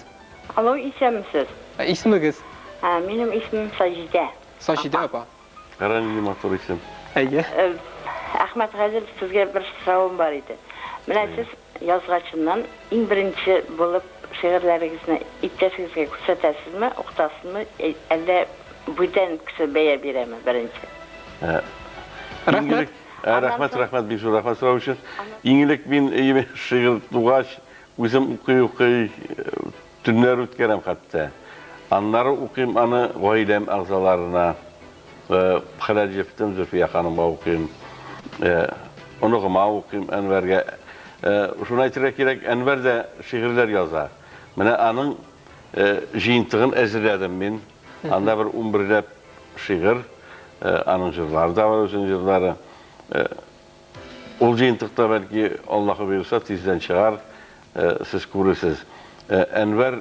Alo, isəmisiz? İsminiz? Benim ismim Sajide. Sajide apa? Qaranlı motor isim. Әйе. Ahmet Gadel, sizge bir sorağım var idi. Менә siz yazğaçından иң birinci булып şiirlərinizне иптәшегезгә күрсәтәсезме, укытасызмы, әллә Buradan kısa beye bireme birinci. Rahmet. Rahmet bir sürü rahmet sağ olsun. İngilizce bin iyi şiir duaş, bizim okuy tünler ütkerem hatta. Anları okuyayım anı gailem ağzalarına. Halal Ceftim Zülfiye Hanım'a okuyayım. Onu gıma okuyayım Enver'e. Şuna itirak gerek Enver de şiirler yazar. Bana anın jiyintığın ezirledim ben. Anda bir 11 şiir, anın jırları da var, özün jırları. Ol jiyintıqda belki Allah'ı verirse tizden çıkar, siz görürsünüz. Enver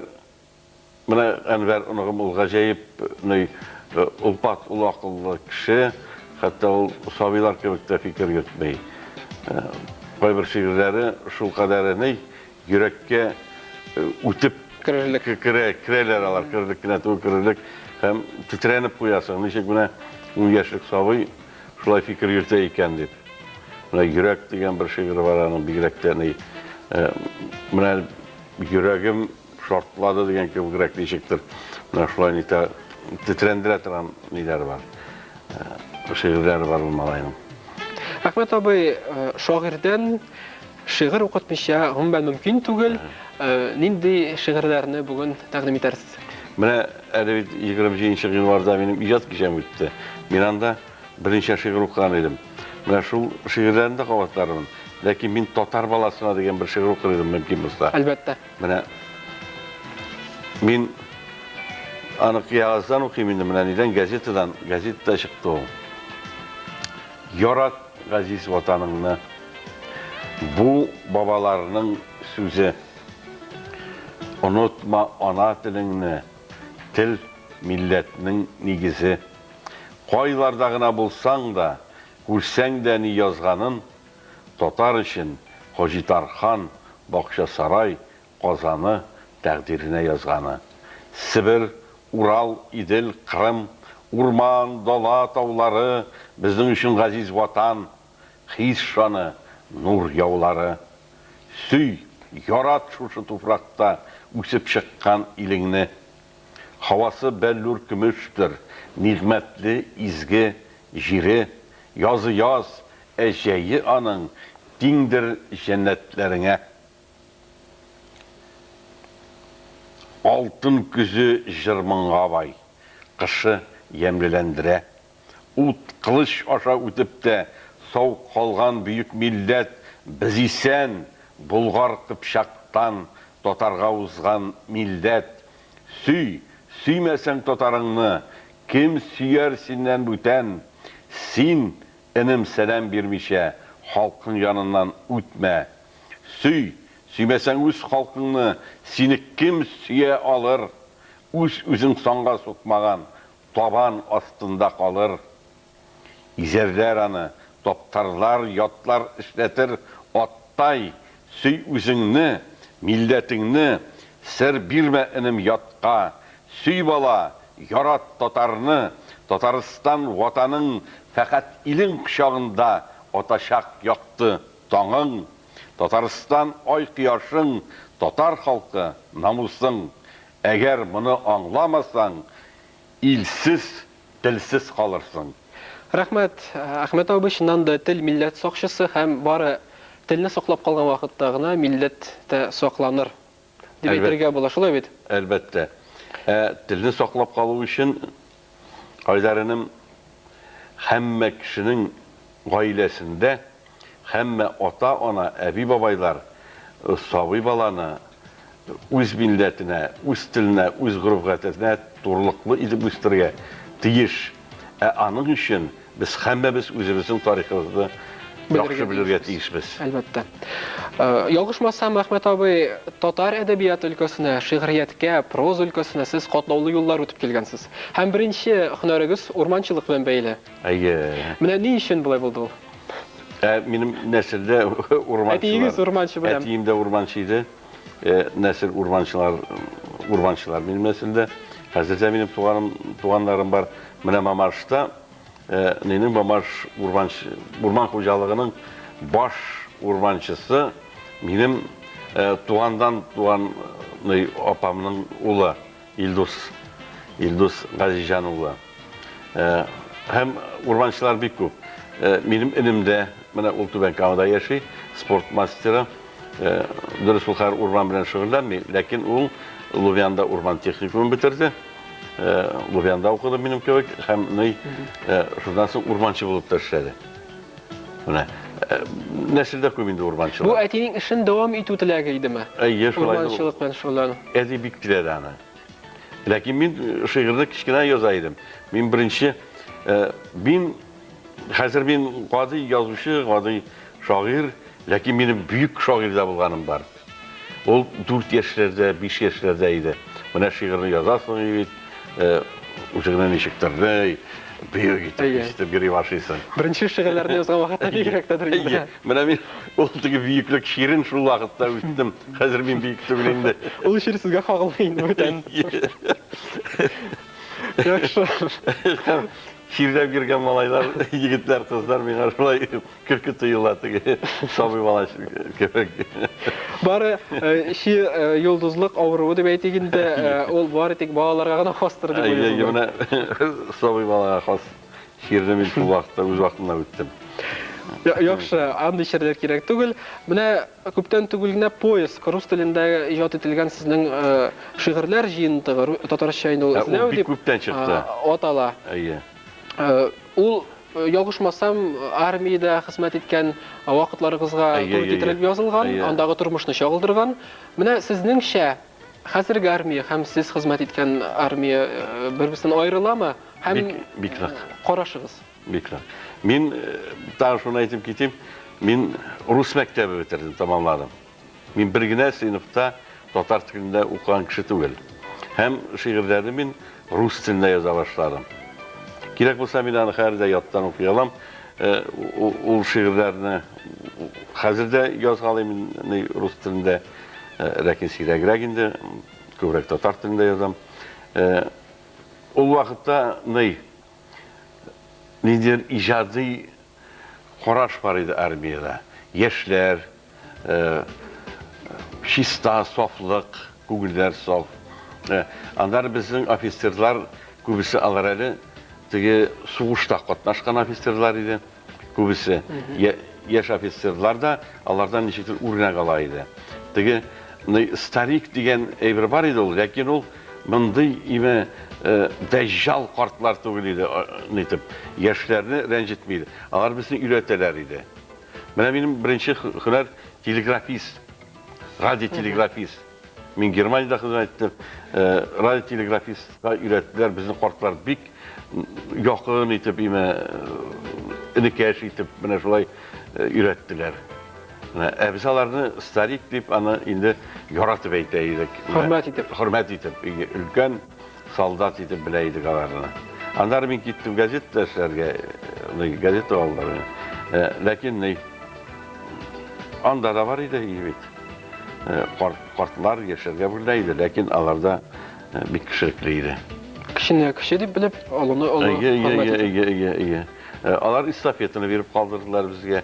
onu gacayip, ulpat, ulu akıllı kişi, hatta o sabiler kemikte fikir yürütmeyi. Koy bir şiirleri şu kadarını yürekke ütüp kireler alar, kırılık, kinatı kırılık. Hem titrenip koyasın, nişek buna 10 yaşlık sabıy şulay fikir yürüteyken deyip. Менә йөрәк дигән бер шигырь бар, аның бигрәктән менә йөрәгем шартлады дигән кебегрәк ничектер. Менә шулай нитә тетрәндерә торган ниләр бар. Шигырьләре бар ул малайның. Әхмәт абый, шагыйрьдән шигырь укытмыйча гомумән мөмкин түгел. Нинди шигырьләрне бүген тәкъдим итәрсез? Менә әле 27 январьда минем иҗат кичәм үтте. Мин анда беренче шигырь укыган идем. Менә шул шигырьләрне дә кабатлармын. Ләкин мин татар баласына дигән бер шигырь укыр идем мөмкин булса. Әлбәттә. Менә мин аны кыягыздан укыйм инде, менә нидән газетадан чыкты ул. Ярат газиз ватаныңны, бу бабаларның сүзе. Онытма ана телеңне, тел милләтнең нигезе. Кайларда гына булсаң да, күрсәң дә ни язганын, татар өчен Хаҗитархан, Бакча сарай, Казаны тәкъдиренә язганы. Сибир, Урал, Идел, Крым, урман, дала таулары, безнең өчен газиз ватан, хис шаны, нур яулары. Сөй, ярат шушы туфракта үсеп чыккан илеңне. Хавасы бәллүр көмештер, нигъмәтле изге җире. Язы яз, әҗәйе аның тиңдер җәннәтләреңә. Алтын күзе җырмыңга бай, кышы ямлеләндерә. Ут кылыч аша үтеп тә сау калган бөек милләт, без исән Булгар кыпчактан татарга узган милләт. Сөй, сөймәсәң татарыңны, кем сөяр синнән бүтән? Син, энем сәлам бирмичә, халкың яныннан үтмә. Сөй, сөймәсәң үз халкыңны, сине кем сөя алыр? Үзең санга сукмаган, табан астында калыр. Изәрләр аны, таптарлар, ятлар эшләтер, аттай. Сөй үзеңне, милләтеңне, сер бирмә энем ятка. Сөй бала, ярат татарны, Татарстан ватаның фәкать илең кочагында атачак якты таңың. Татарстан ай кыяшың, татар халкы намусың. Әгәр моны аңламасаң, илсез, телсез калырсың. Рәхмәт, Әхмәт абый шуннан да тел милләт сакчысы һәм бары телне саклап калган вакытта гына милләт тә сакланыр. Дип әйтергә була, шулай бит? Әлбәттә. Телне саклап калу өчен Айдарының һәммә кешенең гаиләсендә, һәммә ата-ана, әби-бабайлар сабый баланы үз милләтенә, үз теленә, үз гөреф-гадәтенә турлыклы итеп үстергә тиеш. Аның өчен без һәммәбез үзебезнең тарихыбызны яхшы белергә тиешбез. Әлбәттә. Ялгышмасам, Әхмәт абый, татар әдәбият өлкәсенә, шигърияткә, проза өлкәсенә сез катлаулы юллар үтеп килгәнсез. Һәм беренче һөнәрегез урманчылык белән бәйле. Әйе. Менә ни өчен булай булды ул? Минем нәселдә урманчылар. Әтиегез урманчы белән. Әтием дә урманчы иде. Нәсел урманчылар минем нәселдә. Хәзердә минем туганнарым бар. Менә Мамаршта Нинең Мамаш урман хуҗалыгының баш урманчысы минем тугандан туган апамның улы Илдус Газижан улы. Һәм урманчылар бик күп. Минем энем дә менә ул Түбән Камада яши, спорт мастеры. Дөрес ул һәр урман белән шөгыльләнми, ләкин ул Лувянда урман техникумын бетерде. Лувянда укыды минем кебек, һәм шундан соң урманчы булып та эшләде. Менә нәселдә күп инде урманчылар. Бу әтинең эшен дәвам итү теләге идеме? Әйе, шулай. Урманчылык белән шөгыльләнү. Әти бик теләде аны. Ләкин мин шигырьне кичкенә яза идем. Мин беренче хәзер мин гади язучы, гади шагыйрь, ләкин минем бөек шагыйрь дә булганым бар. Ул 4 яшьләрдә, 5 яшьләрдә иде. Менә шигырьне язасың бит. Үзеңне ничектер, бөек итеп йөри башлыйсың. Беренче шигырьләрне язган вакытта бигрәк тә инде. Менә мин ул теге бөеклек шигырен шул вакытта үттем. Хәзер мин бөек түгел инде. Ул шигырь сезгә кагылмый инде бүтән. Яхшы. şiirlep girgen malaylar, yigitler, kızlar meni şulay külkü tuyuladı. Sabı bala köpek. Бары ши йолдызлык авыруы дип әйтегендә, ул бары тик балаларга гына хастыр дип Әйе, уйлыйм. менә sabı balага хас şiirне мин шул вакытта үз вакытында үттем. Яхшы, андый ширләр кирәк түгел. Менә күптән түгел генә поезд рус телендә иҗат ителгән сезнең шигырьләр җыентыгы татарча инде ул эзләү дип Күптән чыкты. атала. Әйе. Ул ялгышмасам армиядә хезмәт иткән вакытларыгызга туры китереп язылган, андагы тормышны чагылдырган. Менә сезнеңчә хәзерге армия һәм сез хезмәт иткән армия бер-берсеннән аерыламы? Һәм бик нык. Карашыгыз. Бик нык. Мин тагы шуны әйтеп китим, мин рус мәктәбе бетердем, тамамладым. Мин бер генә сыйныфта татар телендә укыган кеше түгел. Һәм шигырьләрне мин рус телендә яза башладым. Кирәк булса мин аны хәзер дә яттан укый алам. Ул шигырьләрне хәзер дә язгалыйм рус телендә, ләкин сирәгрәк инде, күбрәк татар телендә язам. Ул вакытта Нидер ижади караш бар иде армияда. Яшьләр, чиста, сафлык, күңелләр саф. Андар безнең офицерлар күбесе алар әле теге сугышта катнашкан офицерлар иде. Күбесе яшь офицерлар да алардан ничектер үрнәк ала иде. Теге старик дигән әйбер бар иде ул, ләкин ул мондый име дәҗҗал картлар түгел иде, нитеп, яшьләрне рәнҗетмиде. Алар безне өйрәтәләр иде. Менә минем беренче һөнәр телеграфист, радиотелеграфист. Мин Германиядә хезмәт иттем. Радиотелеграфистка өйрәттеләр, безне картлар бик якын итеп, инекәш итеп, менә шулай өйрәттеләр. Без аларны старик дип, аны инде яратып әйтә идек. Хөрмәт итеп, өлкән солдат итеп белә идек аларны. Аннары мин киттем газета эшләргә, газета алдым. Ләкин анда да бар иде бит. Картлар яшәргә белә иде, ләкин аларда бик кешелекле иде. Кешене кеше дип белеп, Әйе. Алар эстафетаны биреп калдырдылар безгә.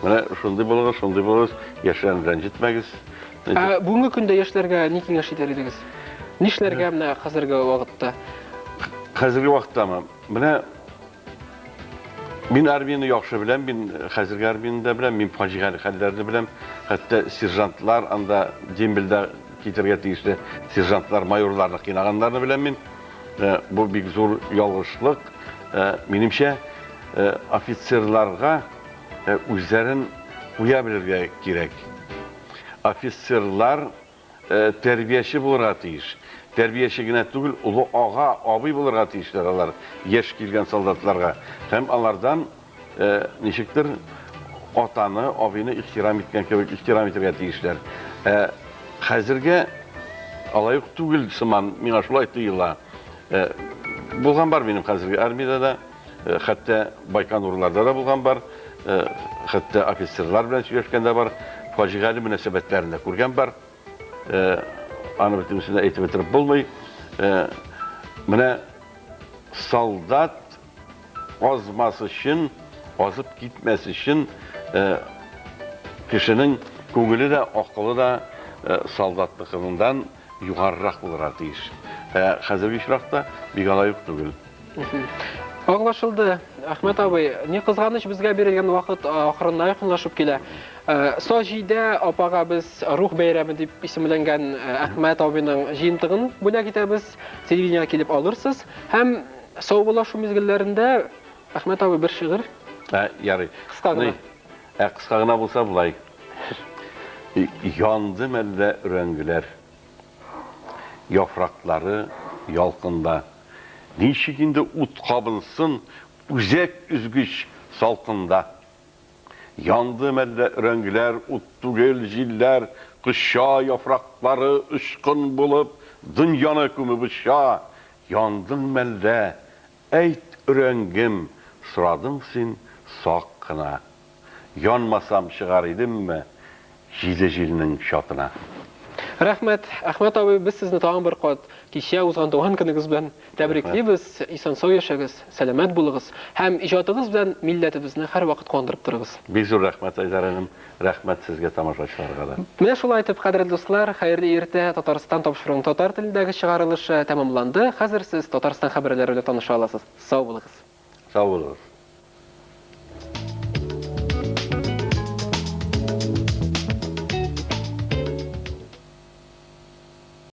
Менә шундый булыгыз, яшьләрне рәнҗетмәгез. Бүгенге көндә яшьләргә ни киңәш итәр идегез? Нишләргә менә хәзерге вакытта? Хәзерге вакыттамы? Менә мин армияны яхшы беләм, мин хәзерге армияны да беләм, мин фаҗигале хәлләрне беләм. Хәтта сержантлар анда дембелдә китергә тиешле сержантлар, майорларны кыйнаганнарны беләм мин. Бу бик зур ялгышлык. Минемчә, офицерларга үзләрен куя белергә кирәк. Офицерлар тәрбияче булырга тиеш. Тәрбияче генә түгел, улы ага, абый булырга тиешләр алар, яшь килгән солдатларга. Һәм алардан ничектер атаны, абыйны ихтирам иткән кебек ихтирам итәргә тиешләр. Хәзергә алай ук түгел сыман, миңа шулай тоела. Булган бар минем хәзерге армиядә дә, хәтта Байконурларда да булган бар. Хәтта офицерлар белән сөйләшкәндә бар, фаҗигале мөнәсәбәтләрендә күргән бар. Аны бөтенсенә әйтеп бетереп булмый. Менә солдат азмасы өчен, азып китмәс өчен кешенең күңеле дә, акылы да солдатлыгыннан югарырак булырга тиеш. Хәзерге чиракта бик алай ук түгел. Аңлашылды. Әхмәт абый, ни кызганыч безгә бирелгән вакыт ахырына якынлашып килә. Саҗидә апага без рух бәйрәме дип исемләнгән Әхмәт абыйның җыентыгын бүләк итәбез. Телевидениегә килеп алырсыз. Һәм саубулашу мизгелләрендә Әхмәт абый бер шигырь. Ярый. Кыска гына. Кыска гына булса булай. Янды мәллә рәңгеләр. Яфраклары ялкында. Ничек инде ут кабынсын үзәк үзгіч салқында. Янды мәллә рәңгеләр, ут түгел җилләр, кыша яфраклары ышкын булып, дөньяны күмеп ұша. Яндың мәллә, әйт рәңгем, сорадың син сак кына. Янмасам чыгар идемме җиде җилнең чатына. Рәхмәт, Әхмәт абый, без сезне тагын бер кат кичә узган туган көнегез белән тәбриклибез. Исән-сау яшәгез, сәламәт булыгыз һәм иҗатыгыз белән милләтебезне һәрвакыт куандырып торыгыз. Бик зур рәхмәт Айдараным. Рәхмәт сезгә тамашачыларга да. Менә шулай итеп, кадерле дуслар, хәерле иртә. Татарстан тапшыруының татар телендәге чыгарылышы тәмамланды. Хәзер сез Татарстан хәбәрләре белән таныша аласыз. Сау булыгыз. Сау булыгыз.